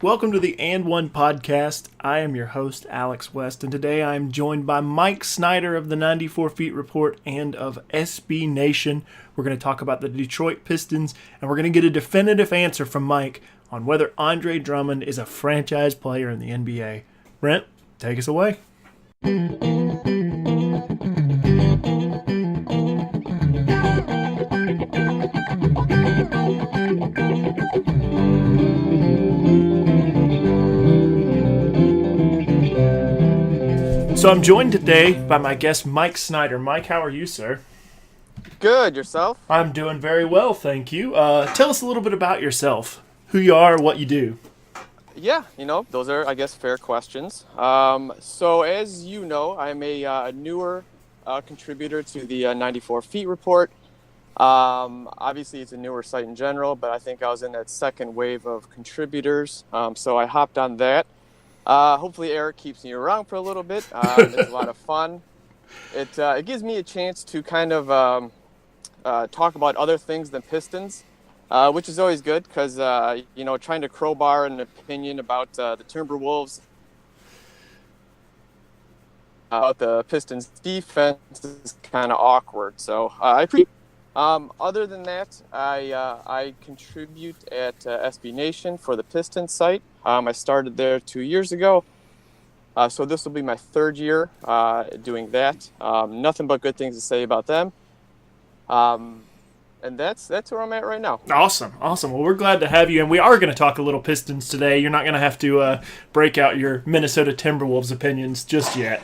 Welcome to the And One podcast. I am your host, Alex West, and today I am joined by Mike Snyder of the 94 Feet Report and of SBNation. We're going to talk about the Detroit Pistons, and we're going to get a definitive answer from Mike on whether Andre Drummond is a franchise player in the NBA. Brent, take us away. So I'm joined today by my guest, Mike Snyder. Mike, how are you, sir? Good. Yourself? I'm doing very well, thank you. Tell us a little bit about yourself, who you are, what you do. Yeah, those are, I guess, fair questions. So as you know, I'm a newer contributor to the 94 Feet Report. Obviously, it's a newer site in general, but I think I was in that second wave of contributors, so I hopped on that. Hopefully Eric keeps me around for a little bit. It's a lot of fun. It gives me a chance to kind of talk about other things than Pistons, which is always good because, trying to crowbar an opinion about the Timberwolves, about the Pistons defense is kind of awkward. So I appreciate. Other than that, I contribute at SBNation for the Pistons site. I started there 2 years ago, so this will be my third year doing that. Nothing but good things to say about them, and that's where I'm at right now. Awesome. Well, we're glad to have you, and we are going to talk a little Pistons today. You're not going to have to break out your Minnesota Timberwolves opinions just yet.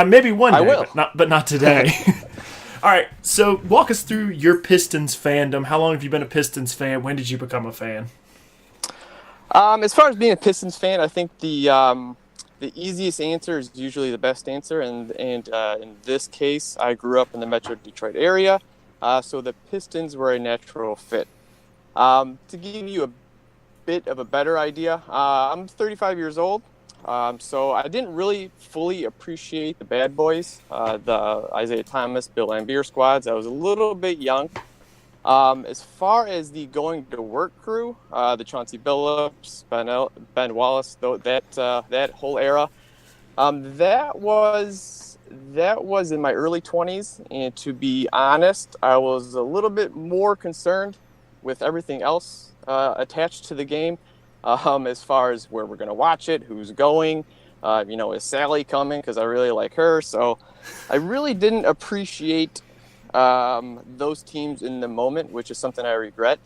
Maybe one day, I will. but not today. All right, so walk us through your Pistons fandom. How long have you been a Pistons fan? When did you become a fan? As far as being a Pistons fan, I think the easiest answer is usually the best answer, and in this case, I grew up in the Metro Detroit area, so the Pistons were a natural fit. To give you a bit of a better idea, I'm 35 years old. So I didn't really fully appreciate the bad boys, the Isaiah Thomas, Bill Laimbeer squads. I was a little bit young. As far as the going to work crew, the Chauncey Billups, Ben Wallace, that whole era, that was in my early 20s. And to be honest, I was a little bit more concerned with everything else attached to the game. As far as where we're going to watch it, who's going, is Sally coming? Because I really like her. So I really didn't appreciate those teams in the moment, which is something I regret.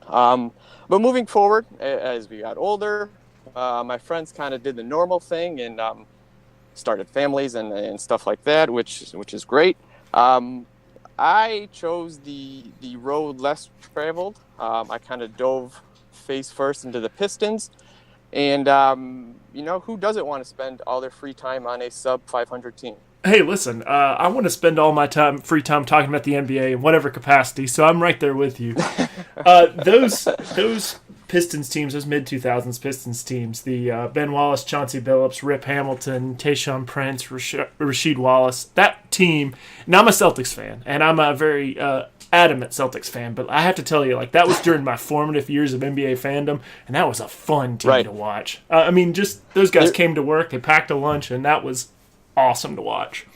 But moving forward, as we got older, my friends kind of did the normal thing and started families and stuff like that, which is great. I chose the road less traveled. I kind of dove face first into the Pistons, and who doesn't want to spend all their free time on a sub 500 team? Hey, listen, I want to spend all my free time talking about the NBA in whatever capacity, so I'm right there with you. Those Pistons teams, those mid-2000s Pistons teams, the Ben Wallace, Chauncey Billups, Rip Hamilton, Tayshaun Prince, Rasheed Wallace, that team, now I'm a Celtics fan, and I'm a very adamant Celtics fan, but I have to tell you, that was during my formative years of NBA fandom, and that was a fun team to watch. Just those guys came to work, they packed a lunch, and that was awesome to watch.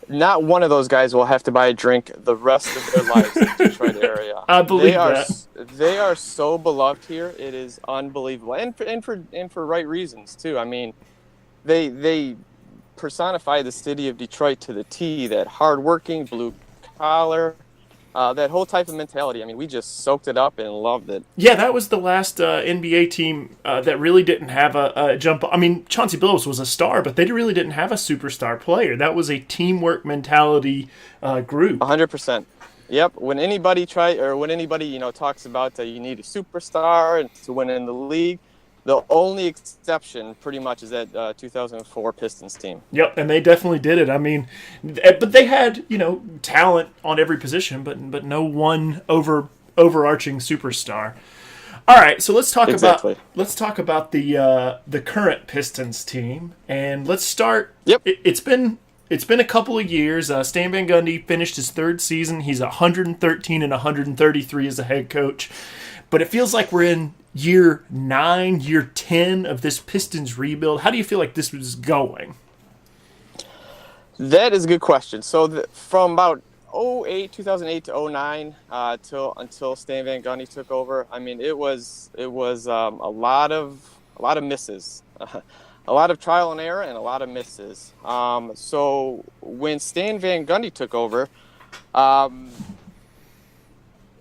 Not one of those guys will have to buy a drink the rest of their lives in the Detroit area. I believe that. They are so beloved here. It is unbelievable, and for right reasons too. They personify the city of Detroit to the T. That hardworking, blue collar. That whole type of mentality. We just soaked it up and loved it. Yeah, that was the last NBA team that really didn't have a jump. Chauncey Billups was a star, but they really didn't have a superstar player. That was a teamwork mentality group. 100%. Yep. When anybody talks about you need a superstar to win in the league, the only exception, pretty much, is that 2004 Pistons team. Yep, and they definitely did it. But they had, talent on every position, but no one overarching superstar. All right, so let's talk about the current Pistons team, and let's start. Yep. It's been a couple of years. Stan Van Gundy finished his third season. He's 113 and 133 as a head coach. But it feels like we're in year 9, year 10 of this Pistons rebuild? How do you feel like this was going? That is a good question. So from about 2008 to 09 until Stan Van Gundy took over, I mean, it was a lot of misses. A lot of trial and error and a lot of misses. So when Stan Van Gundy took over,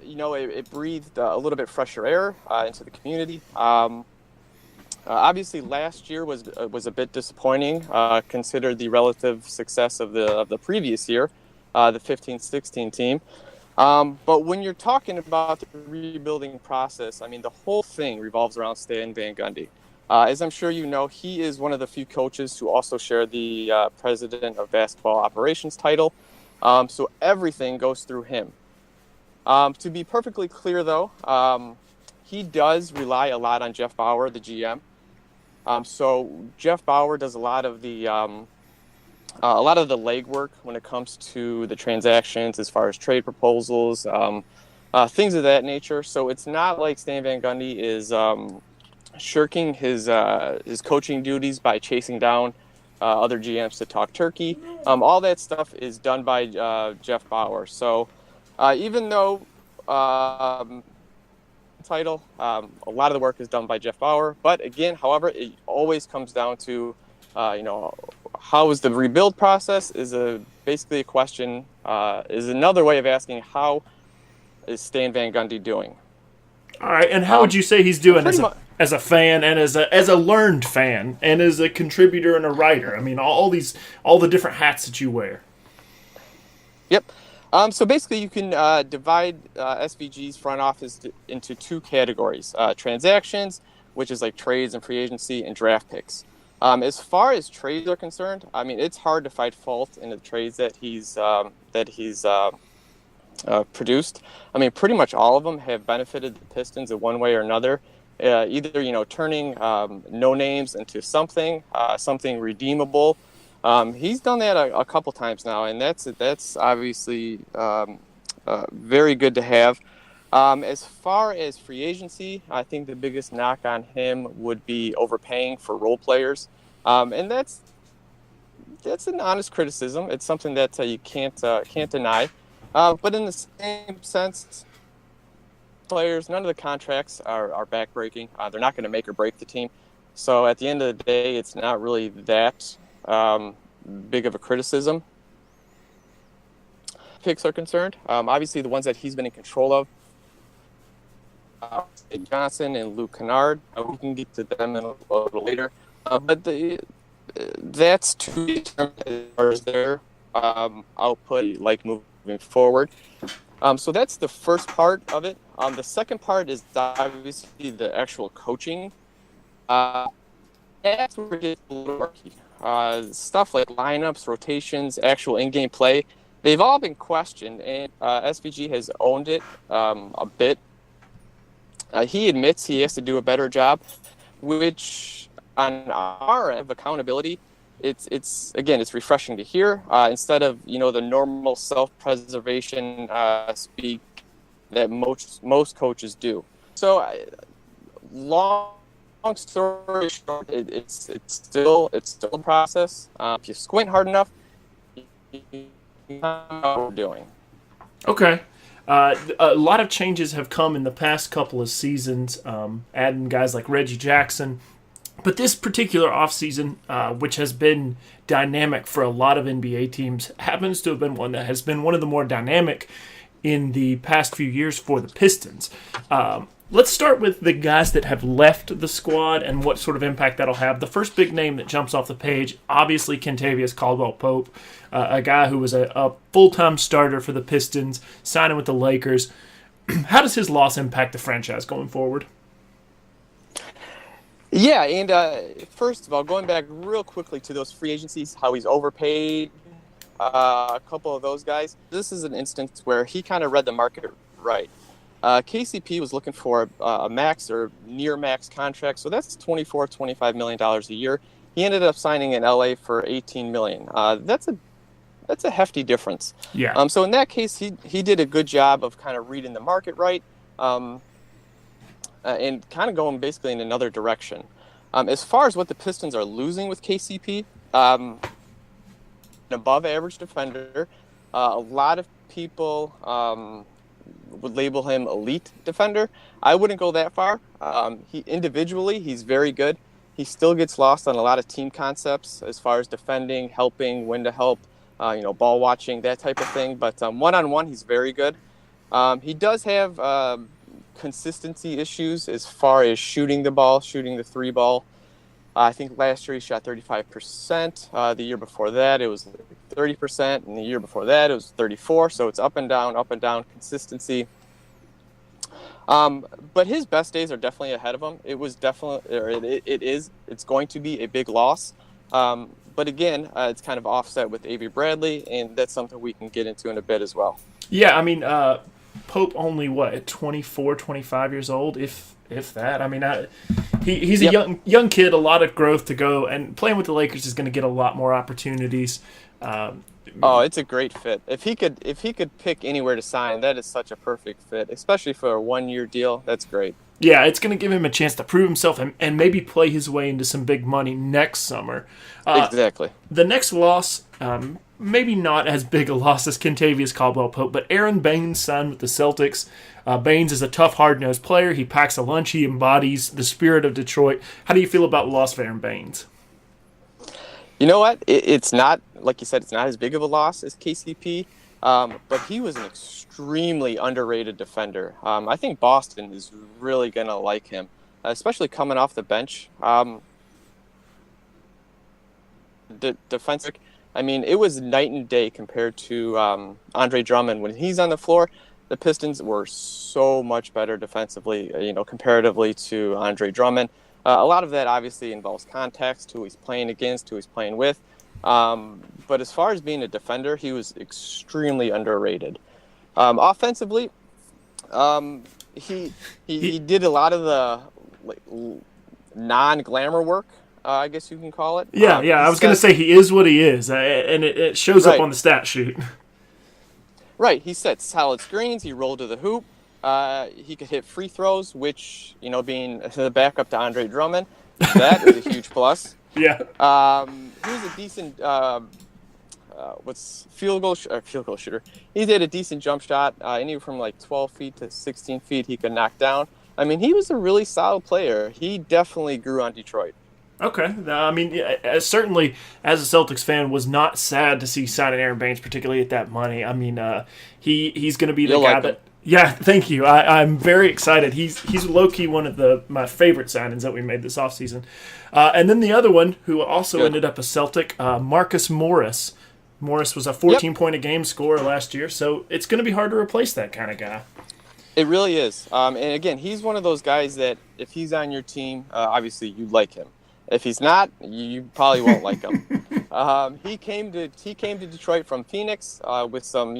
it breathed a little bit fresher air into the community. Obviously, last year was a bit disappointing, considered the relative success of the previous year, the 15-16 team. But when you're talking about the rebuilding process, I mean, the whole thing revolves around Stan Van Gundy. As I'm sure you know, he is one of the few coaches who also share the president of basketball operations title. So everything goes through him. To be perfectly clear, though, he does rely a lot on Jeff Bauer, the GM. So Jeff Bauer does a lot of the legwork when it comes to the transactions, as far as trade proposals, things of that nature. So it's not like Stan Van Gundy is shirking his coaching duties by chasing down other GMs to talk turkey. All that stuff is done by Jeff Bauer. So even though title, a lot of the work is done by Jeff Bauer. But again, however, it always comes down to how is the rebuild process is basically a question, is another way of asking how is Stan Van Gundy doing. All right, and how would you say he's doing as a fan and as a learned fan and as a contributor and a writer? I mean, all the different hats that you wear. Yep. So basically, you can divide SVG's front office into two categories: transactions, which is like trades and free agency, and draft picks. As far as trades are concerned, I mean, it's hard to find fault in the trades that he's produced. I mean, pretty much all of them have benefited the Pistons in one way or another. Either turning no names into something redeemable. He's done that a couple times now, and that's obviously very good to have. As far as free agency, I think the biggest knock on him would be overpaying for role players, and that's an honest criticism. It's something that you can't deny. But in the same sense, players, none of the contracts are backbreaking. They're not going to make or break the team. So at the end of the day, it's not really that big of a criticism. Picks are concerned. Obviously, the ones that he's been in control of, Johnson and Luke Kennard. We can get to them a little later. But that's to determine as far as their output, like moving forward. So that's the first part of it. The second part is obviously the actual coaching. That's where it gets a little murky. Stuff like lineups, rotations, actual in-game play, they've all been questioned, and SVG has owned it a bit. He admits he has to do a better job, which on our end of accountability, it's refreshing to hear instead of the normal self-preservation speak that most coaches do. So long story short, it's still a process. If you squint hard enough, you know what we're doing. Okay. A lot of changes have come in the past couple of seasons, adding guys like Reggie Jackson. But this particular offseason, which has been dynamic for a lot of NBA teams, happens to have been one that has been one of the more dynamic in the past few years for the Pistons. Let's start with the guys that have left the squad and what sort of impact that'll have. The first big name that jumps off the page, obviously Kentavious Caldwell-Pope, a guy who was a full-time starter for the Pistons, signing with the Lakers. How does his loss impact the franchise going forward? Yeah, and first of all, going back real quickly to those free agencies, how he's overpaid a couple of those guys. This is an instance where he kind of read the market right. KCP was looking for a max or near max contract, so that's $25 million a year. He ended up signing in LA for $18 million. That's a hefty difference. Yeah. So in that case, he did a good job of kind of reading the market right. and kind of going basically in another direction. As far as what the Pistons are losing with KCP, an above average defender. A lot of people would label him elite defender. I wouldn't go that far. He's very good. He still gets lost on a lot of team concepts as far as defending, helping, when to help, ball watching, that type of thing. But one-on-one, he's very good. He does have consistency issues as far as shooting the ball, shooting the three ball. I think last year he shot 35%. The year before that, it was 30%. And the year before that, it was 34%. So it's up and down, consistency. But his best days are definitely ahead of him. It's going to be a big loss. But again, it's kind of offset with Avery Bradley, and that's something we can get into in a bit as well. Yeah, I mean, Pope only, at 24, 25 years old, if that. I mean, he's a young kid, a lot of growth to go, and playing with the Lakers is going to get a lot more opportunities. It's a great fit. If he could pick anywhere to sign, that is such a perfect fit, especially for a 1-year deal. That's great. Yeah, it's going to give him a chance to prove himself and maybe play his way into some big money next summer. Exactly. The next loss, maybe not as big a loss as Kentavious Caldwell-Pope, but Aaron Baines signed with the Celtics. Baines is a tough, hard-nosed player. He packs a lunch. He embodies the spirit of Detroit. How do you feel about the loss of Aaron Baines? You know what? It's not, like you said, it's not as big of a loss as KCP, but he was an extremely underrated defender. I think Boston is really going to like him, especially coming off the bench. The defensive, I mean, it was night and day compared to Andre Drummond. When he's on the floor, the Pistons were so much better defensively, comparatively to Andre Drummond. A lot of that obviously involves context, who he's playing against, who he's playing with. But as far as being a defender, he was extremely underrated. Offensively, he did a lot of the non-glamour work, I guess you can call it. Yeah. I was going to say he is what he is, and it shows up on the stat sheet. Right. He set solid screens. He rolled to the hoop. He could hit free throws, which, being the backup to Andre Drummond, that is a huge plus. Yeah. He was a decent field goal shooter. He did a decent jump shot, anywhere from like 12 feet to 16 feet he could knock down. I mean, he was a really solid player. He definitely grew on Detroit. Okay. I mean, certainly, as a Celtics fan, was not sad to see signing Aaron Baines, particularly at that money. I mean, he's going to be the guy that... Yeah, thank you. I'm very excited. He's low-key one of my favorite signings that we made this offseason. And then the other one, who also ended up a Celtic, Marcus Morris. Morris was a 14-point-a-game scorer last year, so it's going to be hard to replace that kind of guy. It really is. And again, he's one of those guys that if he's on your team, obviously you like him. If he's not, you probably won't like him. He came to Detroit from Phoenix with some,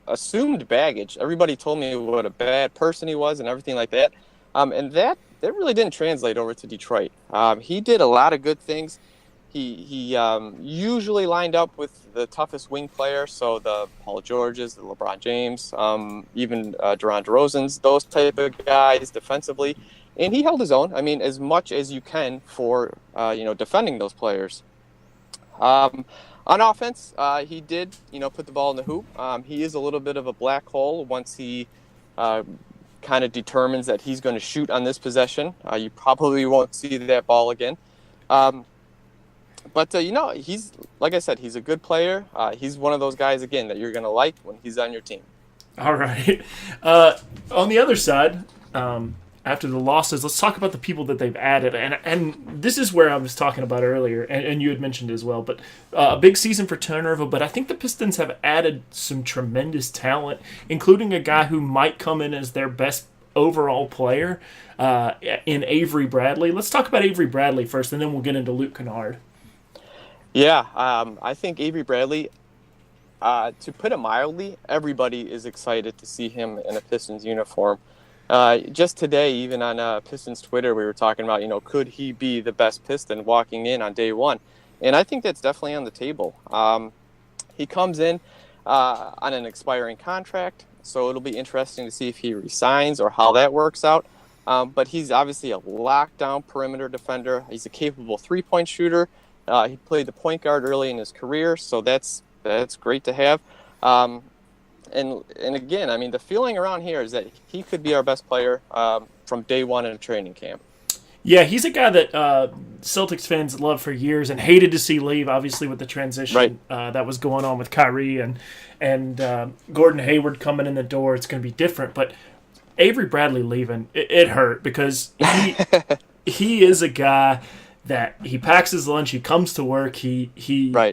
assumed baggage. Everybody told me what a bad person he was and everything like that. And that really didn't translate over to Detroit. He did a lot of good things. He usually lined up with the toughest wing player, so the Paul Georges, the LeBron James, even DeRozan DeRozan's, those type of guys defensively. And he held his own. I mean, as much as you can for, defending those players. On offense, he did, put the ball in the hoop. He is a little bit of a black hole once he kind of determines that he's going to shoot on this possession. You probably won't see that ball again. But he's, like I said, he's a good player. He's one of those guys, again, that you're going to like when he's on your team. All right. On the other side, after the losses, let's talk about the people that they've added. And this is where I was talking about earlier, and you had mentioned as well. But a big season for turnover, but I think the Pistons have added some tremendous talent, including a guy who might come in as their best overall player in Avery Bradley. Let's talk about Avery Bradley first, and then we'll get into Luke Kennard. Yeah, I think Avery Bradley, to put it mildly, everybody is excited to see him in a Pistons uniform. Just today, even on Pistons Twitter, we were talking about, could he be the best Piston walking in on day one? And I think that's definitely on the table. He comes in on an expiring contract, so it'll be interesting to see if he resigns or how that works out. but he's obviously a lockdown perimeter defender. He's a capable three-point shooter. He played the point guard early in his career, so that's great to have. And again, I mean, the feeling around here is that he could be our best player from day one in a training camp. Yeah, he's a guy that Celtics fans loved for years and hated to see leave, obviously, with the transition that was going on with Kyrie and Gordon Hayward coming in the door. It's going to be different. But Avery Bradley leaving, it hurt because he is a guy that he packs his lunch, he comes to work, he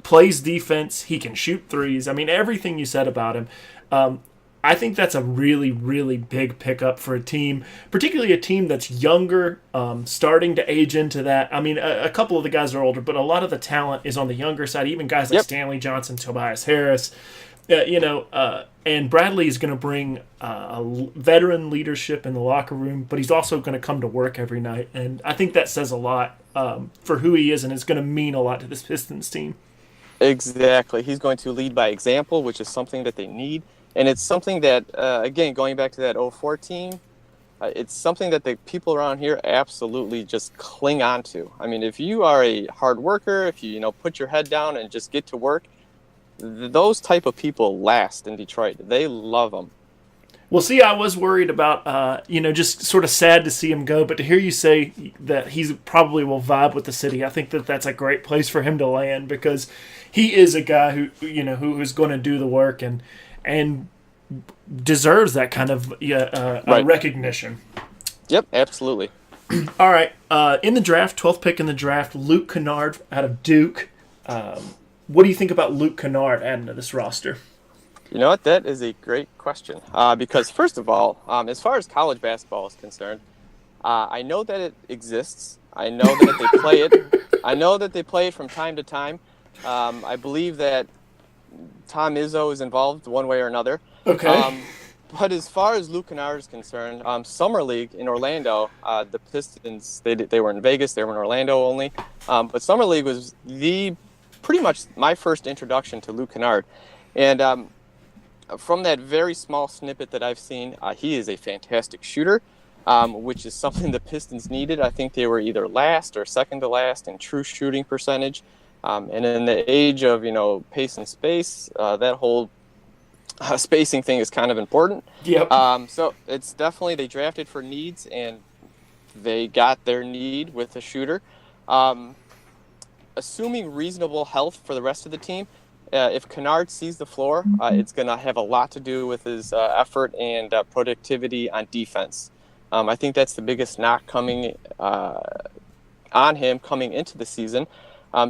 plays defense, he can shoot threes. I mean, everything you said about him. I think that's a really, really big pickup for a team, particularly a team that's younger, starting to age into that. I mean, a couple of the guys are older, but a lot of the talent is on the younger side, even guys like Stanley Johnson, Tobias Harris, and Bradley is going to bring a veteran leadership in the locker room, but he's also going to come to work every night. And I think that says a lot for who he is, and it's going to mean a lot to this Pistons team. Exactly. He's going to lead by example, which is something that they need. And it's something that, again, going back to that 04 team, it's something that the people around here absolutely just cling on to. I mean, if you are a hard worker, if you put your head down and just get to work, those type of people last in Detroit. They love them. Well, see, I was worried about, just sort of sad to see him go, but to hear you say that he probably will vibe with the city, I think that that's a great place for him to land because he is a guy who is going to do the work and deserves that kind of recognition. Yep, absolutely. All right, in the draft, 12th pick in the draft, Luke Kennard out of Duke. What do you think about Luke Kennard adding to this roster? You know what? That is a great question. Because first of all, as far as college basketball is concerned, I know that it exists. I know that they play it. I know that they play it from time to time. I believe that Tom Izzo is involved one way or another. Okay. But as far as Luke Kennard is concerned, Summer League in Orlando, the Pistons, they were in Vegas. They were in Orlando only. But Summer League was pretty much my first introduction to Luke Kennard. And from that very small snippet that I've seen, he is a fantastic shooter, which is something the Pistons needed. I think they were either last or second to last in true shooting percentage. And in the age of, pace and space, that whole spacing thing is kind of important. Yep. So it's definitely, they drafted for needs, and they got their need with a shooter. Assuming reasonable health for the rest of the team, if Kennard sees the floor, it's going to have a lot to do with his effort and productivity on defense. I think that's the biggest knock coming on him coming into the season.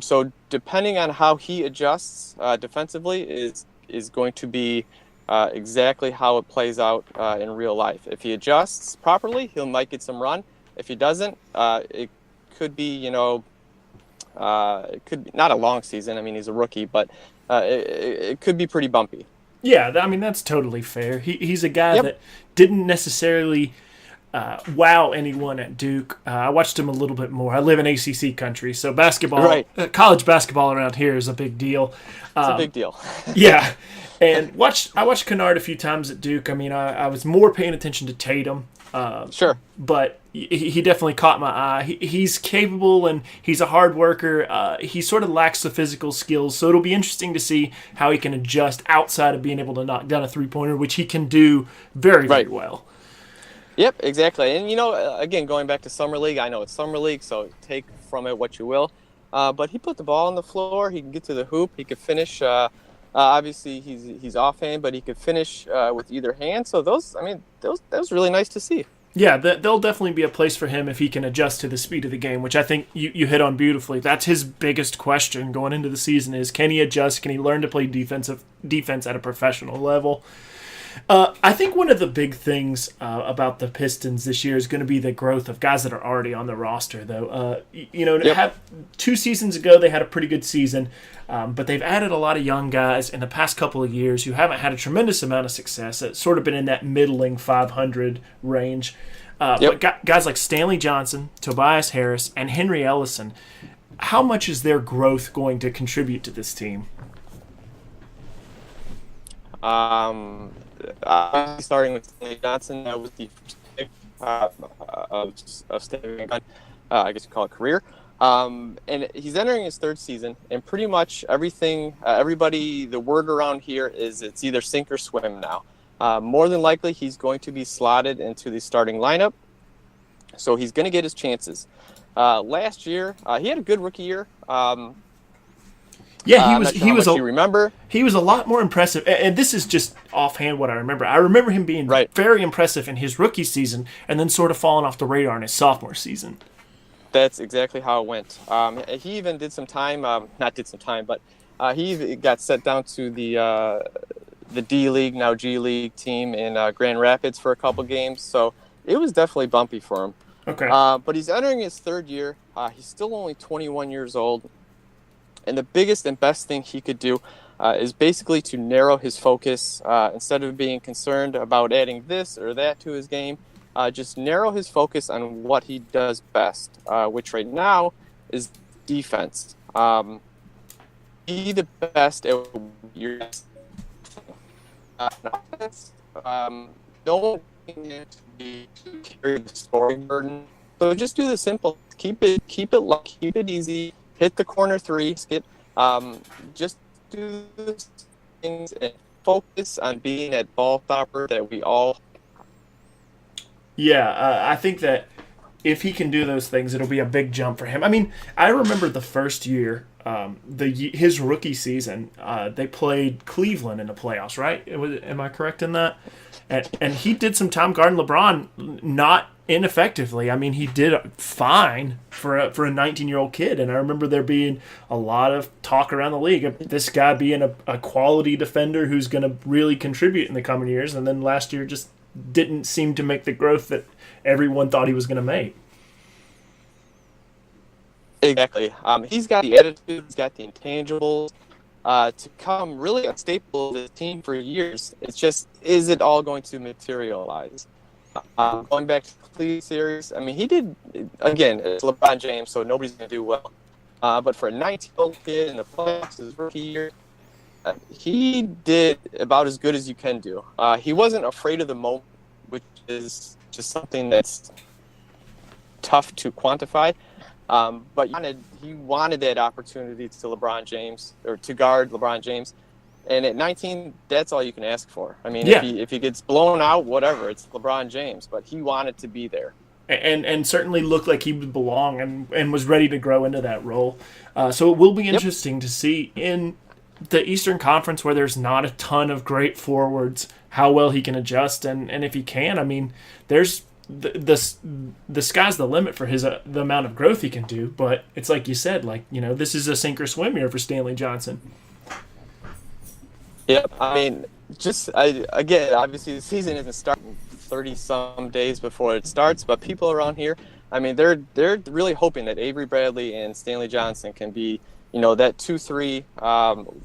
So depending on how he adjusts defensively is going to be exactly how it plays out in real life. If he adjusts properly, he might get some run. If he doesn't, it could be, it could be not a long season. I mean, he's a rookie, but it could be pretty bumpy. Yeah, I mean, that's totally fair. He's a guy that didn't necessarily wow anyone at Duke. I watched him a little bit more. I live in ACC country, so basketball, college basketball around here is a big deal. It's a big deal. Yeah, and I watched Kennard a few times at Duke. I mean, I was more paying attention to Tatum. Sure. But he definitely caught my eye. He's capable and he's a hard worker. He sort of lacks the physical skills, so it'll be interesting to see how he can adjust outside of being able to knock down a three-pointer, which he can do very, very well. Yep, exactly. And, again, going back to Summer League, I know it's Summer League, so take from it what you will. But he put the ball on the floor. He can get to the hoop. He could finish. Obviously, he's offhand, but he could finish with either hand. So that was really nice to see. Yeah, there'll definitely be a place for him if he can adjust to the speed of the game, which I think you hit on beautifully. That's his biggest question going into the season is, can he adjust? Can he learn to play defense at a professional level? I think one of the big things about the Pistons this year is going to be the growth of guys that are already on the roster, though. 2 seasons ago, they had a pretty good season, but they've added a lot of young guys in the past couple of years who haven't had a tremendous amount of success. It's sort of been in that middling 500 range. But guys like Stanley Johnson, Tobias Harris, and Henry Ellison, how much is their growth going to contribute to this team? Starting with Stanley Johnson, that was the first pick of Stanley, I guess you call it career. And he's entering his third season, and pretty much everybody, the word around here is it's either sink or swim now. More than likely, he's going to be slotted into the starting lineup, so he's going to get his chances. Last year, he had a good rookie year. Yeah, he was. You remember? He was a lot more impressive, and this is just offhand what I remember. I remember him being very impressive in his rookie season, and then sort of falling off the radar in his sophomore season. That's exactly how it went. He even did some time, but he got sent down to the D League, now G League team in Grand Rapids for a couple games. So it was definitely bumpy for him. Okay. But he's entering his third year. He's still only 21 years old. And the biggest and best thing he could do is basically to narrow his focus. Instead of being concerned about adding this or that to his game, just narrow his focus on what he does best, which right now is defense. Be the best at your offense. Don't carry the scoring burden. So just do the simple. Keep it light, keep it easy. Hit the corner three. Just do those things and focus on being that ball stopper that we all. Yeah, I think that if he can do those things, it'll be a big jump for him. I mean, I remember the first year, his rookie season, they played Cleveland in the playoffs, right? Am I correct in that? And he did some time guarding LeBron, not ineffectively. I mean, he did fine for a 19-year-old kid. And I remember there being a lot of talk around the league of this guy being a quality defender who's going to really contribute in the coming years. And then last year just didn't seem to make the growth that everyone thought he was going to make. Exactly. He's got the attitude, he's got the intangibles to come really a staple of the team for years. It's just, is it all going to materialize? Going back to the Cleveland series, I mean, he did, again, it's LeBron James, so nobody's going to do well. But for a 19-year-old kid in the playoffs, his rookie year, he did about as good as you can do. He wasn't afraid of the moment, which is just something that's tough to quantify. But he wanted that opportunity to LeBron James, or to guard LeBron James. And at 19, that's all you can ask for. I mean, if he gets blown out, whatever, it's LeBron James. But he wanted to be there. And certainly looked like he would belong and was ready to grow into that role. So it will be interesting to see in the Eastern Conference, where there's not a ton of great forwards, how well he can adjust. And if he can, I mean, there's the sky's the limit for the amount of growth he can do. But it's like you said, this is a sink or swim year for Stanley Johnson. Yep. I mean, again, obviously the season isn't starting 30-some days before it starts, but people around here, I mean, they're really hoping that Avery Bradley and Stanley Johnson can be, that 2-3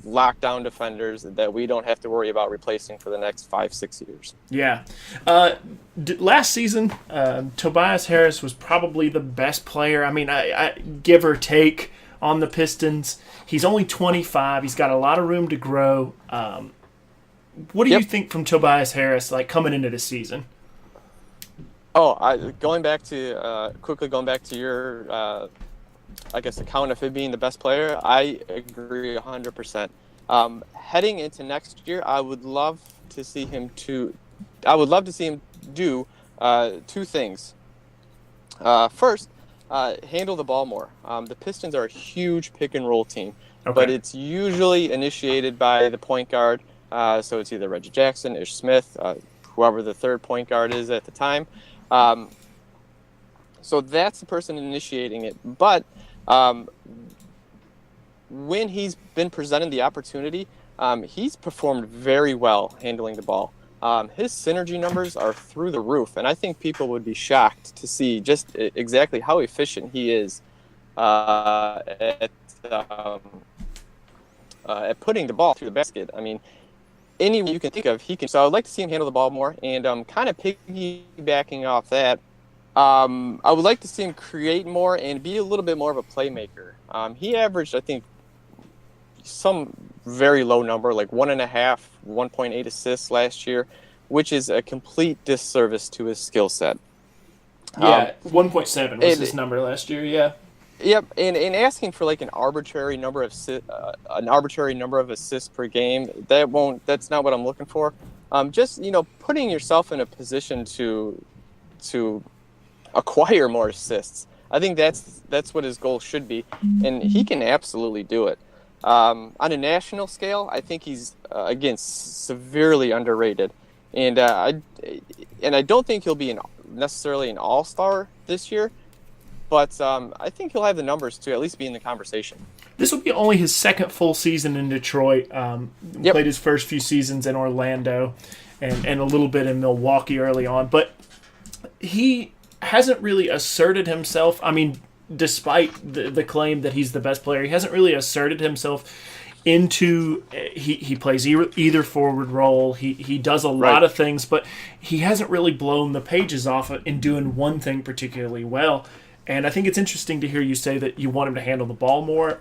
lockdown defenders that we don't have to worry about replacing for the next 5-6 years. Yeah. Last season, Tobias Harris was probably the best player. I mean, I give or take on the Pistons. He's only 25. He's got a lot of room to grow. What do you think from Tobias Harris, coming into this season? Oh, going back to your, I guess, account of him being the best player, I agree 100%. Heading into next year, I would love to see him do two things. First, handle the ball more. The Pistons are a huge pick and roll team, but it's usually initiated by the point guard. So it's either Reggie Jackson, Ish Smith, whoever the third point guard is at the time. So that's the person initiating it. But when he's been presented the opportunity, he's performed very well handling the ball. His synergy numbers are through the roof, and I think people would be shocked to see just exactly how efficient he is at putting the ball through the basket. I mean, any way you can think of, he can. So I'd like to see him handle the ball more, and kind of piggybacking off that, I would like to see him create more and be a little bit more of a playmaker. He averaged, I think, some very low number, like 1.8 assists last year, which is a complete disservice to his skill set. Yeah, 1.7 was his number last year. Yeah. Yep, and asking for like an arbitrary number of assists per game, that's not what I'm looking for. Just putting yourself in a position to acquire more assists. I think that's what his goal should be, and he can absolutely do it. On a national scale, I think he's again severely underrated, and I don't think he'll be necessarily an all-star this year. But I think he'll have the numbers to at least be in the conversation. This will be only his second full season in Detroit. Played his first few seasons in Orlando and a little bit in Milwaukee early on. But he hasn't really asserted himself. I mean, despite the claim that he's the best player, he hasn't really asserted himself into he plays either forward role. He does a lot of things, but he hasn't really blown the pages off in doing one thing particularly well. And I think it's interesting to hear you say that you want him to handle the ball more,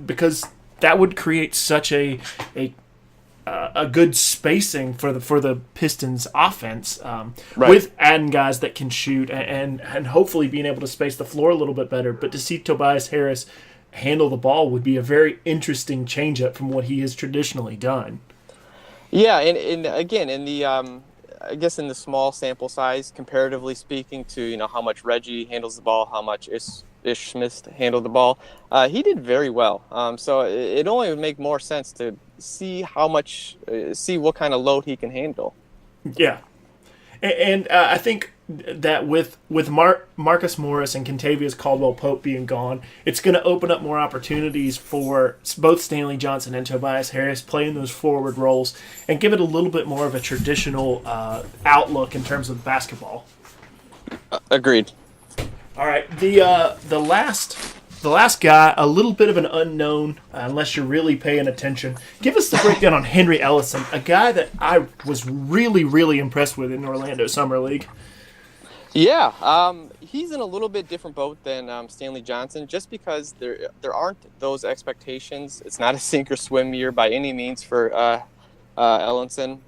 because that would create such a good spacing for the Pistons offense, with adding guys that can shoot and hopefully being able to space the floor a little bit better. But to see Tobias Harris handle the ball would be a very interesting change-up from what he has traditionally done. Yeah, and again, in the I guess in the small sample size, comparatively speaking to how much Reggie handles the ball, how much Ish Smith handled the ball, he did very well. So it only would make more sense to see what kind of load he can handle. Yeah, and I think that with Marcus Morris and Kentavious Caldwell-Pope being gone, it's going to open up more opportunities for both Stanley Johnson and Tobias Harris playing those forward roles and give it a little bit more of a traditional outlook in terms of basketball. Agreed. All right, the last guy, a little bit of an unknown, unless you're really paying attention. Give us the breakdown on Henry Ellison, a guy that I was really, really impressed with in Orlando Summer League. Yeah, he's in a little bit different boat than Stanley Johnson, just because there aren't those expectations. It's not a sink or swim year by any means for Ellison.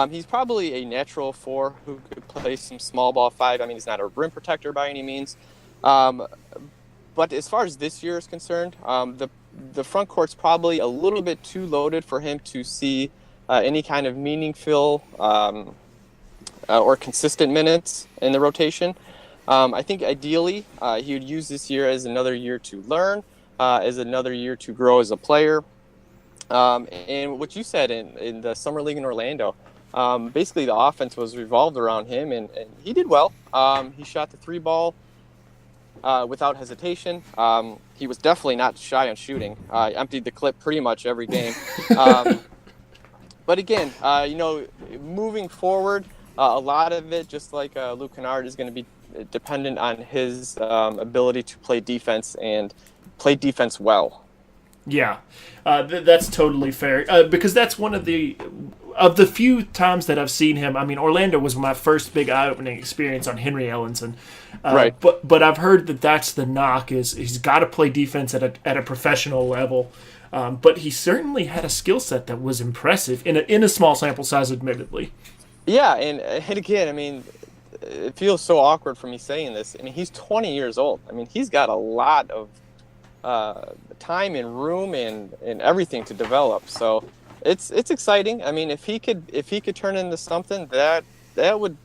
He's probably a natural 4 who could play some small ball 5. I mean, he's not a rim protector by any means. But as far as this year is concerned, the front court's probably a little bit too loaded for him to see any kind of meaningful or consistent minutes in the rotation. I think ideally he would use this year as another year to learn, as another year to grow as a player. And what you said in the Summer League in Orlando, basically the offense was revolved around him, and he did well. He shot the 3 ball without hesitation. He was definitely not shy on shooting. Emptied the clip pretty much every game. But again, moving forward, a lot of it, just like Luke Kennard, is going to be dependent on his ability to play defense and play defense well. Yeah, that's totally fair, because that's one of the few times that I've seen him. I mean, Orlando was my first big eye-opening experience on Henry Ellison. Right. But I've heard that that's the knock, is he's got to play defense at a professional level. But he certainly had a skill set that was impressive in a small sample size, admittedly. Yeah, and again, I mean, it feels so awkward for me saying this. I mean, he's 20 years old. I mean, he's got a lot of time and room and everything to develop. So it's exciting. I mean, if he could turn into something that would,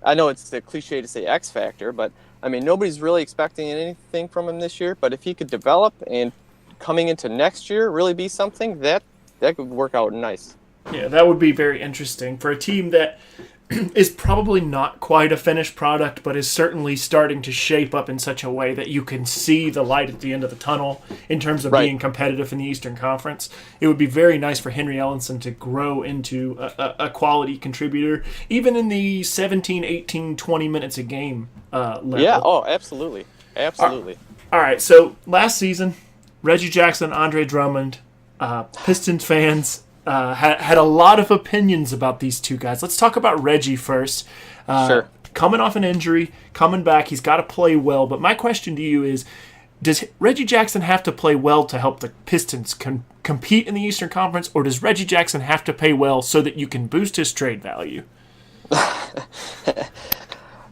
I know it's a cliche to say X factor, but I mean, nobody's really expecting anything from him this year. But if he could develop and coming into next year really be something, that could work out nice. Yeah, that would be very interesting for a team that is probably not quite a finished product, but is certainly starting to shape up in such a way that you can see the light at the end of the tunnel in terms of being competitive in the Eastern Conference. It would be very nice for Henry Ellison to grow into a quality contributor, even in the 17, 18, 20 minutes a game level. Yeah, oh, absolutely. Absolutely. All right, so last season, Reggie Jackson, Andre Drummond, Pistons fans had a lot of opinions about these two guys. Let's talk about Reggie first. Sure. Coming off an injury, coming back, he's got to play well. But my question to you is, does Reggie Jackson have to play well to help the Pistons compete in the Eastern Conference, or does Reggie Jackson have to play well so that you can boost his trade value?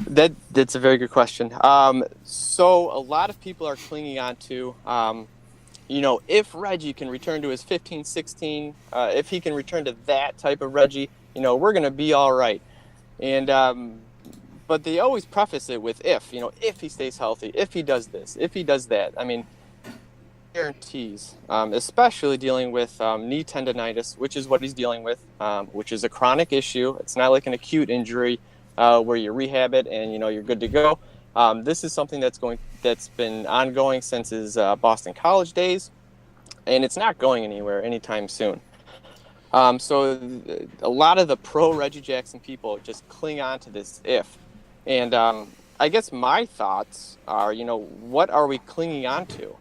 That's a very good question. So a lot of people are clinging on to, if Reggie can return to his 15, 16, if he can return to that type of Reggie, we're going to be all right. And but they always preface it with if he stays healthy, if he does this, if he does that. I mean, guarantees, especially dealing with knee tendonitis, which is what he's dealing with, which is a chronic issue. It's not like an acute injury where you rehab it and you're good to go. This is something that's been ongoing since his Boston College days, and it's not going anywhere anytime soon. So a lot of the pro Reggie Jackson people just cling on to this if. And I guess my thoughts are, what are we clinging on to?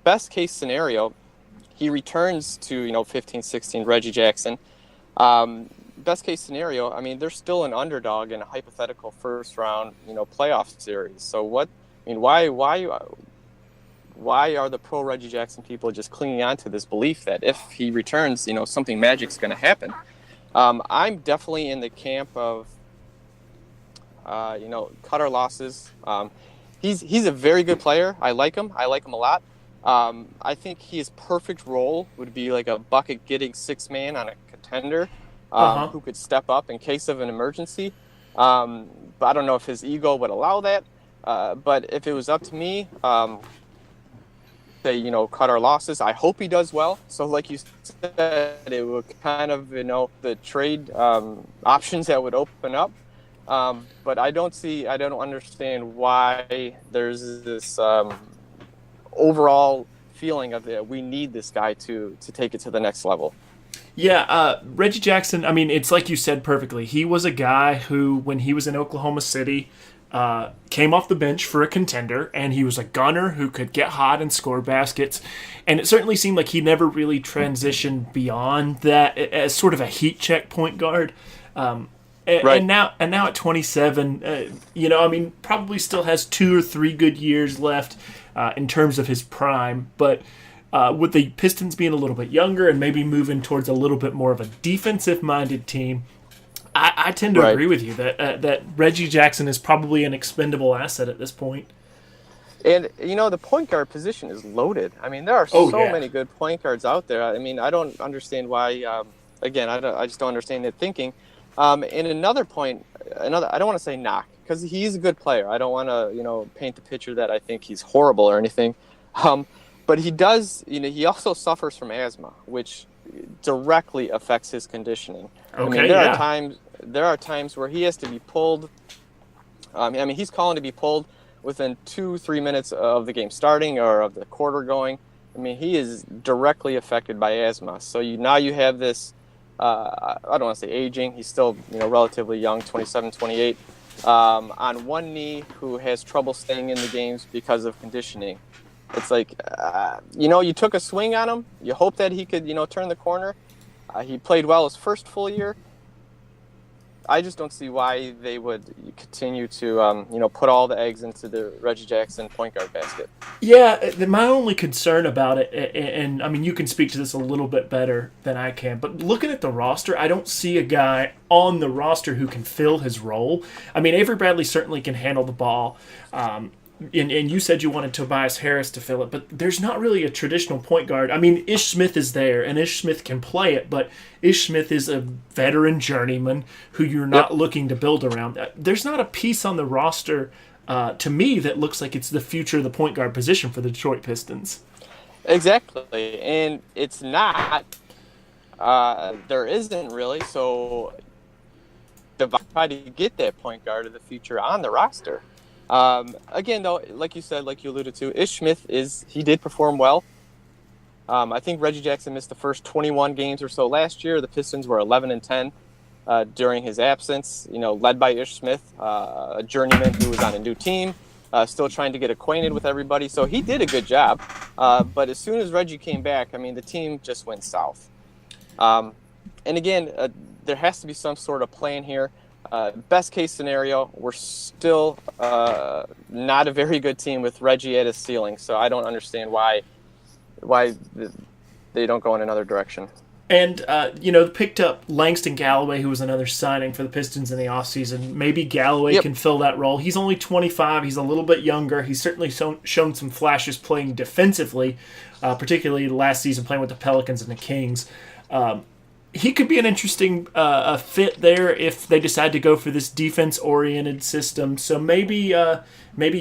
Best case scenario, he returns to, 15, 16 Reggie Jackson. Best case scenario, I mean, they're still an underdog in a hypothetical first round, playoff series. So why are the pro Reggie Jackson people just clinging on to this belief that if he returns, something magic's going to happen? I'm definitely in the camp of, cut our losses. He's a very good player. I like him a lot. I think his perfect role would be like a bucket-getting six man on a contender who could step up in case of an emergency. But I don't know if his ego would allow that. But if it was up to me, say, cut our losses. I hope he does well. So like you said, it would kind of, the trade options that would open up. But I don't understand why there's this overall feeling of we need this guy to take it to the next level. Yeah, Reggie Jackson, I mean, it's like you said perfectly. He was a guy who, when he was in Oklahoma City, came off the bench for a contender, and he was a gunner who could get hot and score baskets. And it certainly seemed like he never really transitioned beyond that as sort of a heat check point guard. Right. And now at 27, probably still has 2 or 3 good years left in terms of his prime. But with the Pistons being a little bit younger and maybe moving towards a little bit more of a defensive-minded team, I tend to agree with you that Reggie Jackson is probably an expendable asset at this point. And, the point guard position is loaded. I mean, there are many good point guards out there. I mean, I don't understand why, I just don't understand that thinking. And another point, I don't want to say knock, because he's a good player. I don't want to, paint the picture that I think he's horrible or anything. But he does, he also suffers from asthma, which directly affects his conditioning. Okay, there are times where he has to be pulled. He's calling to be pulled within 2-3 minutes of the game starting or of the quarter going. I mean, he is directly affected by asthma. So now you have this, I don't want to say aging. He's still, relatively young, 27, 28, on one knee, who has trouble staying in the games because of conditioning. It's like, you took a swing on him. You hope that he could, turn the corner. He played well his first full year. I just don't see why they would continue to, put all the eggs into the Reggie Jackson point guard basket. Yeah, my only concern about it, and I mean, you can speak to this a little bit better than I can, but looking at the roster, I don't see a guy on the roster who can fill his role. I mean, Avery Bradley certainly can handle the ball. And you said you wanted Tobias Harris to fill it, but there's not really a traditional point guard. I mean, Ish Smith is there, and Ish Smith can play it, but Ish Smith is a veteran journeyman who you're not looking to build around. There's not a piece on the roster, to me, that looks like it's the future of the point guard position for the Detroit Pistons. Exactly, and it's not. There isn't really, so try to get that point guard of the future on the roster. Again, though, like you said, like you alluded to, Ish Smith did perform well. I think Reggie Jackson missed the first 21 games or so last year. The Pistons were 11-10 during his absence, led by Ish Smith, a journeyman who was on a new team, still trying to get acquainted with everybody. So he did a good job. But as soon as Reggie came back, I mean, the team just went south. And again, there has to be some sort of plan here. Best case scenario, we're still not a very good team with Reggie at his ceiling. So I don't understand why they don't go in another direction. And, picked up Langston Galloway, who was another signing for the Pistons in the offseason. Maybe Galloway can fill that role. He's only 25. He's a little bit younger. He's certainly shown some flashes playing defensively, particularly last season playing with the Pelicans and the Kings. He could be an interesting fit there if they decide to go for this defense-oriented system. So maybe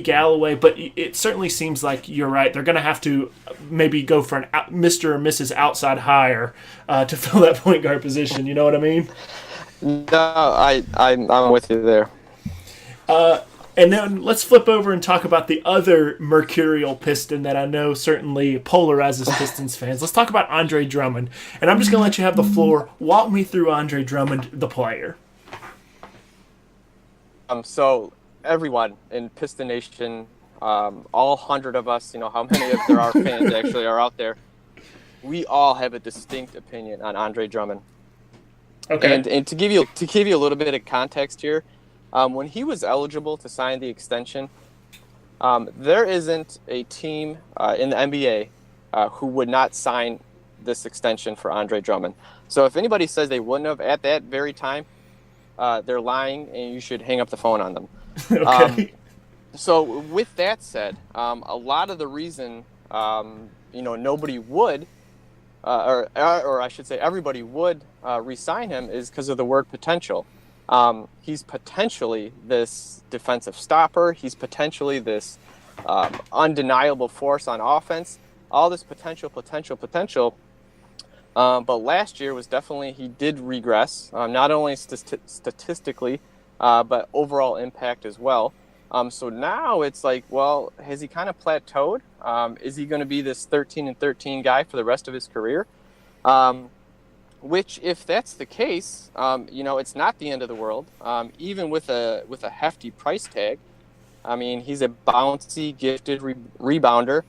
Galloway, but it certainly seems like you're right. They're going to have to maybe go for an Mr. or Mrs. outside hire to fill that point guard position. You know what I mean? No, I'm with you there. And then let's flip over and talk about the other mercurial Piston that I know certainly polarizes Pistons fans. Let's talk about Andre Drummond. And I'm just going to let you have the floor. Walk me through Andre Drummond, the player. So everyone in Piston Nation, all 100 of us, how many of there are fans actually are out there, we all have a distinct opinion on Andre Drummond. Okay. And to give you a little bit of context here, when he was eligible to sign the extension, there isn't a team in the NBA who would not sign this extension for Andre Drummond. So if anybody says they wouldn't have at that very time, they're lying, and you should hang up the phone on them. Okay. So with that said, a lot of the reason nobody would, or I should say everybody would re-sign him is because of the word potential. He's potentially this defensive stopper. He's potentially this undeniable force on offense. All this potential. But last year was definitely, he did regress, not only statistically, but overall impact as well. So now it's like, well, has he kind of plateaued? Is he going to be this 13-13 guy for the rest of his career? Which, if that's the case, it's not the end of the world. Even with a hefty price tag, I mean, he's a bouncy, gifted rebounder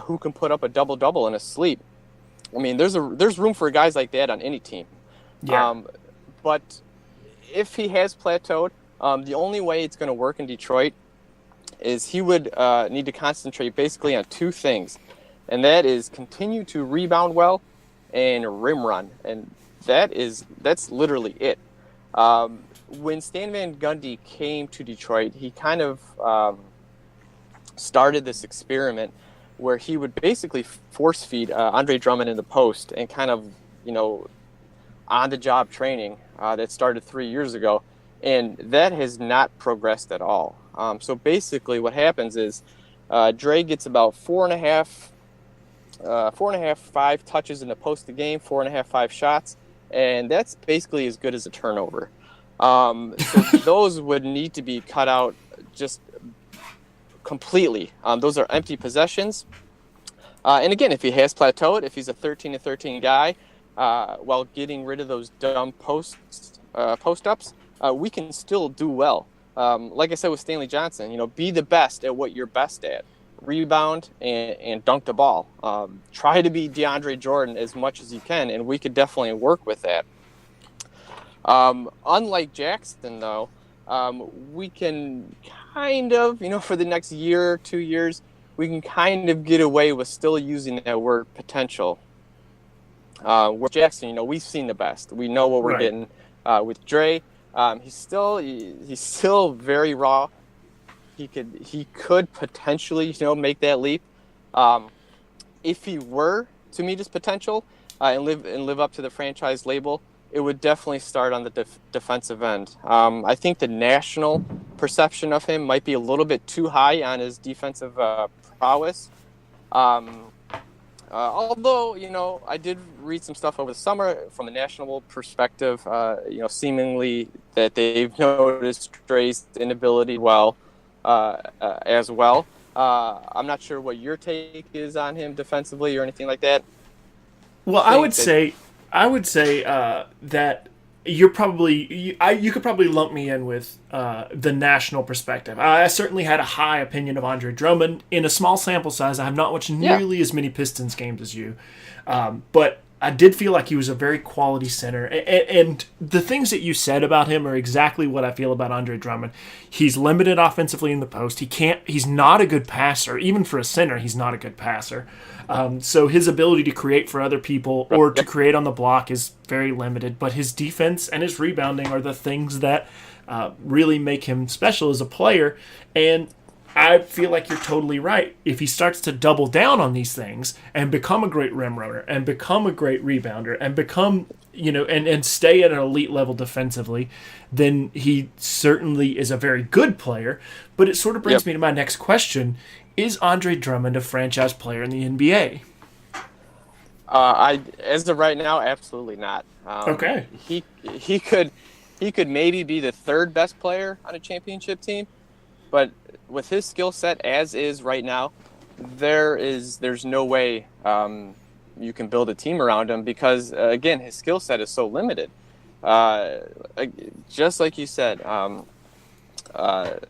who can put up a double-double in his sleep. I mean, there's room for guys like that on any team. Yeah. But if he has plateaued, the only way it's going to work in Detroit is he would need to concentrate basically on two things, and that is continue to rebound well and rim run, and that's literally it. When Stan Van Gundy came to Detroit, he kind of started this experiment where he would basically force feed Andre Drummond in the post and kind of, on-the-job training that started 3 years ago, and that has not progressed at all. So basically what happens is Dre gets about 5 touches in the post a game, 5 shots, and that's basically as good as a turnover. So those would need to be cut out just completely. Those are empty possessions. And again, if he has plateaued, if he's a 13-13 guy, while getting rid of those dumb post-ups, we can still do well. Like I said with Stanley Johnson, be the best at what you're best at. Rebound and dunk the ball. Try to be DeAndre Jordan as much as you can, and we could definitely work with that. Unlike Jackson, though, we can kind of, for the next year or 2 years, we can kind of get away with still using that word potential. With Jackson, we've seen the best. We know what we're getting. With Dre, he's still very raw. He could potentially, make that leap. If he were to meet his potential and live up to the franchise label, it would definitely start on the defensive end. I think the national perception of him might be a little bit too high on his defensive prowess. Although, I did read some stuff over the summer from a national perspective, seemingly that they've noticed Dre's inability as well. I'm not sure what your take is on him defensively or anything like that. Well, I would say that you're probably you could probably lump me in with the national perspective. I certainly had a high opinion of Andre Drummond. In a small sample size, I have not watched nearly as many Pistons games as you, but I did feel like he was a very quality center. And the things that you said about him are exactly what I feel about Andre Drummond. He's limited offensively in the post. He's not a good passer. Even for a center, he's not a good passer. So his ability to create for other people or to create on the block is very limited. But his defense and his rebounding are the things that really make him special as a player. And I feel like you're totally right. If he starts to double down on these things and become a great rim runner and become a great rebounder and become, and stay at an elite level defensively, then he certainly is a very good player. But it sort of brings me to my next question. Is Andre Drummond a franchise player in the NBA? As of right now, absolutely not. Okay. He could maybe be the third best player on a championship team, but with his skill set as is right now, there's no way you can build a team around him because again, his skill set is so limited. Just like you said,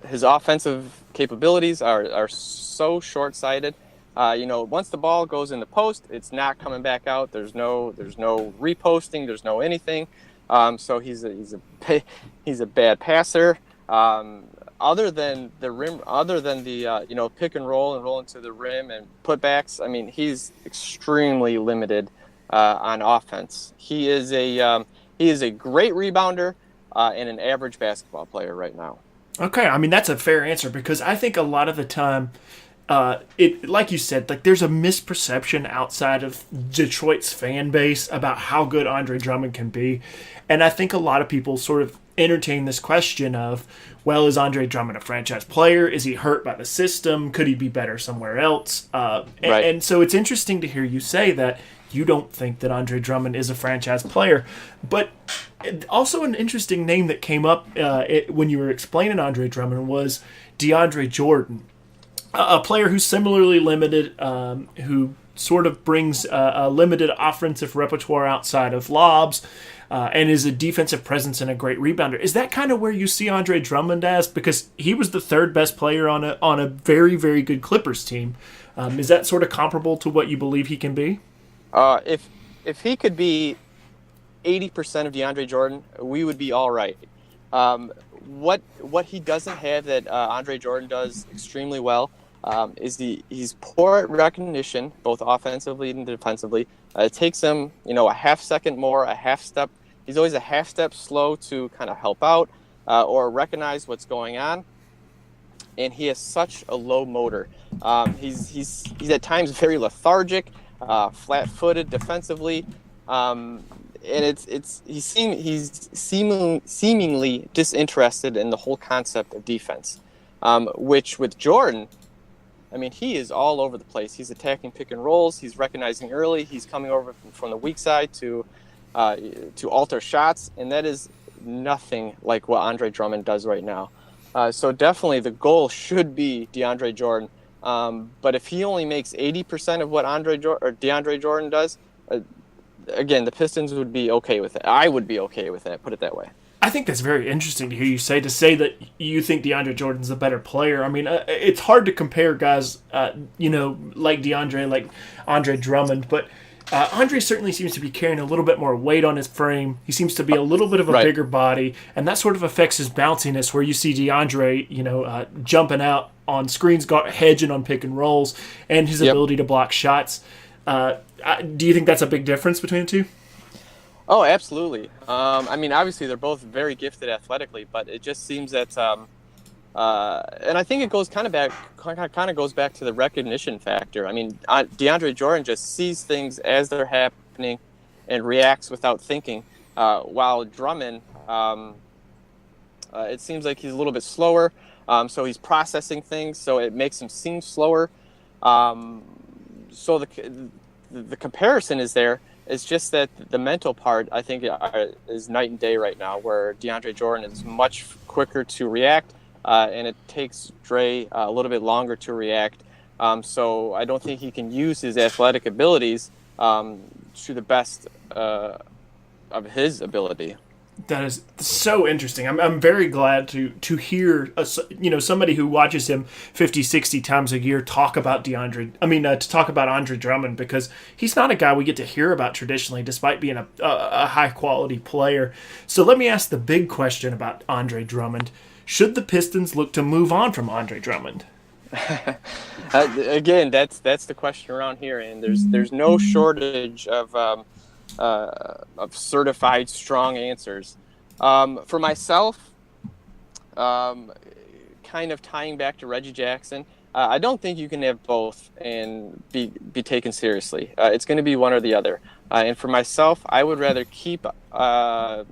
his offensive capabilities are so short-sighted. Once the ball goes in the post, it's not coming back out. There's no reposting. There's no anything. So he's a bad passer. Other than the rim, pick and roll into the rim and putbacks, I mean, he's extremely limited on offense. He is a great rebounder and an average basketball player right now. Okay, I mean that's a fair answer because I think a lot of the time, like you said, like there's a misperception outside of Detroit's fan base about how good Andre Drummond can be, and I think a lot of people sort of entertain this question of, well, is Andre Drummond a franchise player? Is he hurt by the system? Could he be better somewhere else? And so it's interesting to hear you say that you don't think that Andre Drummond is a franchise player. But also an interesting name that came up when you were explaining Andre Drummond was DeAndre Jordan, a player who's similarly limited, who sort of brings a limited offensive repertoire outside of lobs, and is a defensive presence and a great rebounder. Is that kind of where you see Andre Drummond as? Because he was the third best player on a very, very good Clippers team. Is that sort of comparable to what you believe he can be? If he could be 80% of DeAndre Jordan, we would be all right. What he doesn't have that Andre Jordan does extremely well is he's poor at recognition, both offensively and defensively. It takes him, a half second more, a half step. He's always a half step slow to kind of help out or recognize what's going on. And he has such a low motor. He's at times very lethargic, flat-footed defensively, and he's seemingly disinterested in the whole concept of defense. Which with Jordan, I mean, he is all over the place. He's attacking pick and rolls. He's recognizing early. He's coming over from the weak side to alter shots, and that is nothing like what Andre Drummond does right now. So definitely the goal should be DeAndre Jordan. But if he only makes 80% of what DeAndre Jordan does, again, the Pistons would be okay with it. I would be okay with that, put it that way. I think that's very interesting to hear you say that you think DeAndre Jordan's a better player. I mean, it's hard to compare guys, like DeAndre, like Andre Drummond, but Andre certainly seems to be carrying a little bit more weight on his frame. He seems to be a little bit of a bigger body, and that sort of affects his bounciness, where you see DeAndre, jumping out on screens, hedging on pick and rolls, and his ability to block shots. Do you think that's a big difference between the two? Oh, absolutely. I mean, obviously they're both very gifted athletically, but it just seems that, and I think it goes kind of goes back to the recognition factor. I mean, DeAndre Jordan just sees things as they're happening and reacts without thinking, while Drummond, it seems like he's a little bit slower, so he's processing things, so it makes him seem slower. So the comparison is there. It's just that the mental part, I think, is night and day right now, where DeAndre Jordan is much quicker to react, and it takes Dre a little bit longer to react. So I don't think he can use his athletic abilities to the best of his ability. That is so interesting. I'm very glad to hear somebody who watches him 50, 60 times a year talk about to talk about Andre Drummond, because he's not a guy we get to hear about traditionally, despite being a high quality player. So let me ask the big question about Andre Drummond: should the Pistons look to move on from Andre Drummond? Again, that's the question around here, and there's no shortage of certified strong answers. For myself, kind of tying back to Reggie Jackson, I don't think you can have both and be taken seriously. It's going to be one or the other. And for myself, I would rather keep Andre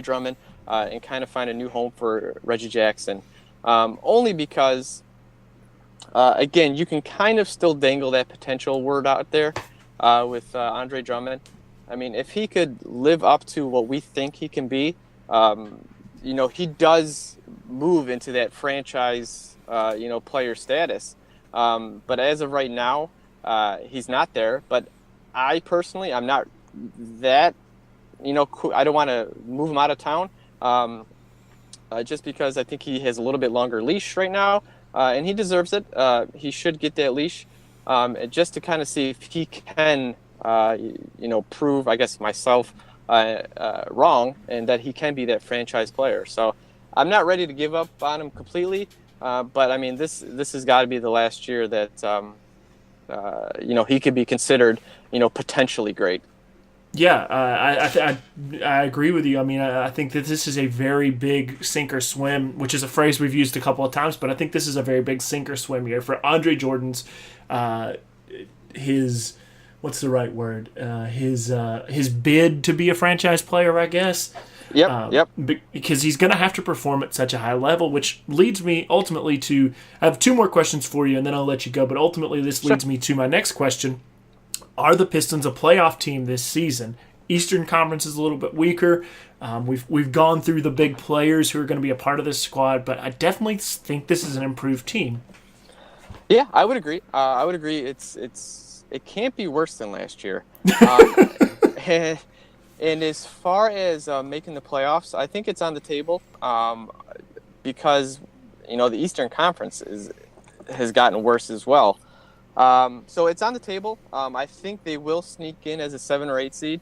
Drummond and kind of find a new home for Reggie Jackson. Only because, again, you can kind of still dangle that potential word out there with Andre Drummond. I mean, if he could live up to what we think he can be, he does move into that franchise, player status. But as of right now, he's not there. But I personally, I'm not that, I don't want to move him out of town. Just because I think he has a little bit longer leash right now, and he deserves it. He should get that leash, just to kind of see if he can, prove, I guess, myself wrong, and that he can be that franchise player. So I'm not ready to give up on him completely, but I mean, this has got to be the last year that he could be considered, potentially great. Yeah, I agree with you. I mean, I think that this is a very big sink or swim, which is a phrase we've used a couple of times, but I think this is a very big sink or swim year for Andre Jordan's, what's the right word? His bid to be a franchise player, I guess. Yep. Because he's going to have to perform at such a high level, which leads me ultimately to, I have two more questions for you, and then I'll let you go, but ultimately this leads me to my next question. Are the Pistons a playoff team this season? Eastern Conference is a little bit weaker. We've gone through the big players who are going to be a part of this squad, but I definitely think this is an improved team. Yeah, I would agree. It can't be worse than last year. And as far as making the playoffs, I think it's on the table because the Eastern Conference has gotten worse as well. So it's on the table. I think they will sneak in as a 7 or 8 seed.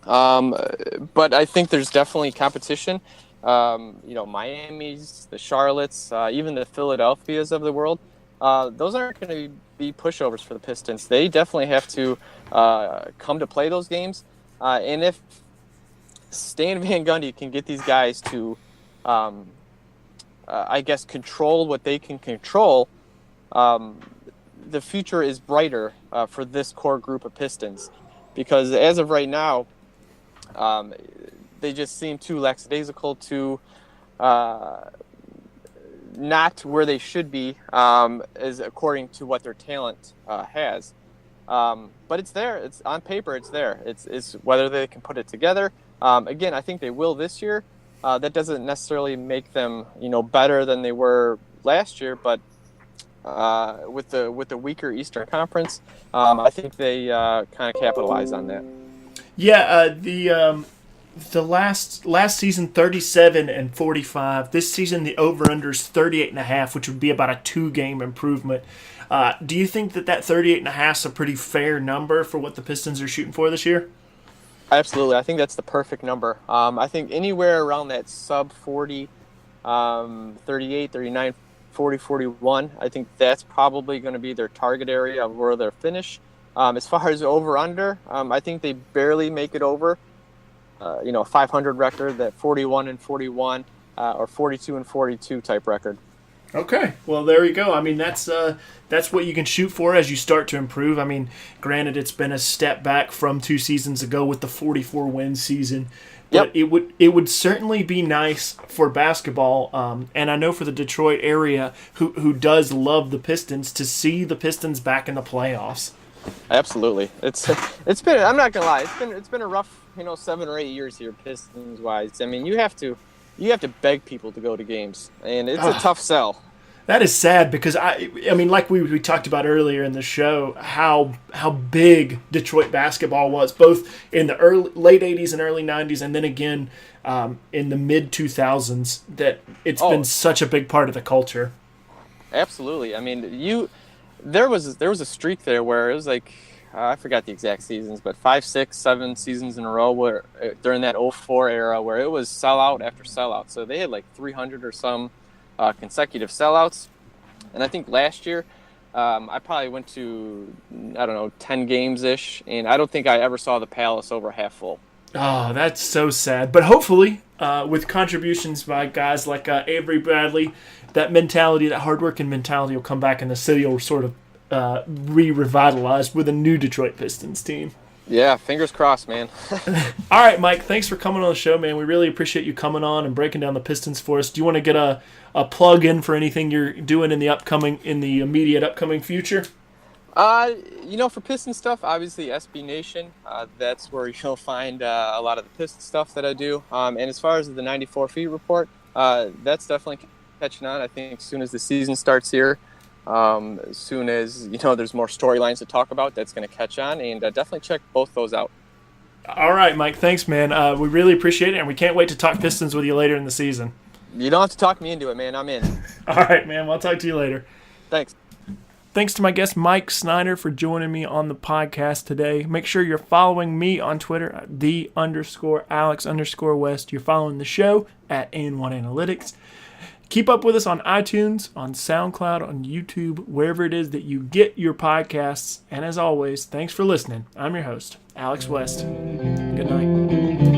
But I think there's definitely competition. Miami's, the Charlottes, even the Philadelphias of the world. Those aren't going to be pushovers for the Pistons. They definitely have to come to play those games. And if Stan Van Gundy can get these guys to, control what they can control, the future is brighter for this core group of Pistons, because as of right now, they just seem too lackadaisical, too not where they should be, as according to what their talent has. But it's there. It's on paper. It's there. It's whether they can put it together. Again, I think they will this year. That doesn't necessarily make them better than they were last year, but with the weaker Eastern Conference, I think they kind of capitalize on that. Yeah, the last season 37 and 45. This season the over/under's 38.5, which would be about a 2-game improvement. Do you think that 38.5 is a pretty fair number for what the Pistons are shooting for this year? Absolutely, I think that's the perfect number. I think anywhere around that sub 40, 38, 39. 40, 41. I think that's probably going to be their target area of where they'll finish. As far as over/under, I think they barely make it over. A 500 record, that 41 and 41 or 42 and 42 type record. Okay, well there you go. I mean that's what you can shoot for as you start to improve. I mean, granted it's been a step back from 2 seasons ago with the 44 win season. But it would certainly be nice for basketball, and I know for the Detroit area, who does love the Pistons, to see the Pistons back in the playoffs. Absolutely, it's been, I'm not gonna lie, it's been a rough 7 or 8 years here Pistons wise. I mean, you have to beg people to go to games, and it's a tough sell. That is sad because I mean, like we talked about earlier in the show, how big Detroit basketball was, both in the late '80s and early '90s, and then again in the mid 2000s. That it's been such a big part of the culture. Absolutely. I mean, there was a streak there where it was like I forgot the exact seasons, but 5, 6, 7 seasons in a row where during that '04 era where it was sellout after sellout. So they had like 300 or some consecutive sellouts. And I think last year I probably went to, 10 games-ish, and I don't think I ever saw the Palace over half full. Oh, that's so sad. But hopefully, with contributions by guys like Avery Bradley, that mentality, that hard-working mentality will come back, and the city will sort of re-revitalized with a new Detroit Pistons team. Yeah, fingers crossed, man. All right, Mike, thanks for coming on the show, man. We really appreciate you coming on and breaking down the Pistons for us. Do you want to get a plug in for anything you're doing in the immediate upcoming future? For Piston stuff, obviously SBNation. That's where you'll find a lot of the Piston stuff that I do. And as far as the 94 feet report, that's definitely catching on. I think as soon as the season starts here, as soon as there's more storylines to talk about, that's going to catch on, and definitely check both those out. All right, Mike, thanks, man. We really appreciate it, and we can't wait to talk Pistons with you later in the season. You don't have to talk me into it, man. I'm in. All right, man. Well, I'll talk to you later. Thanks. Thanks to my guest Mike Snyder for joining me on the podcast today. Make sure you're following me on Twitter at @the_Alex_West. You're following the show at AN1 Analytics. Keep up with us on iTunes, on SoundCloud, on YouTube, wherever it is that you get your podcasts. And as always, thanks for listening. I'm your host, Alex West. Good night.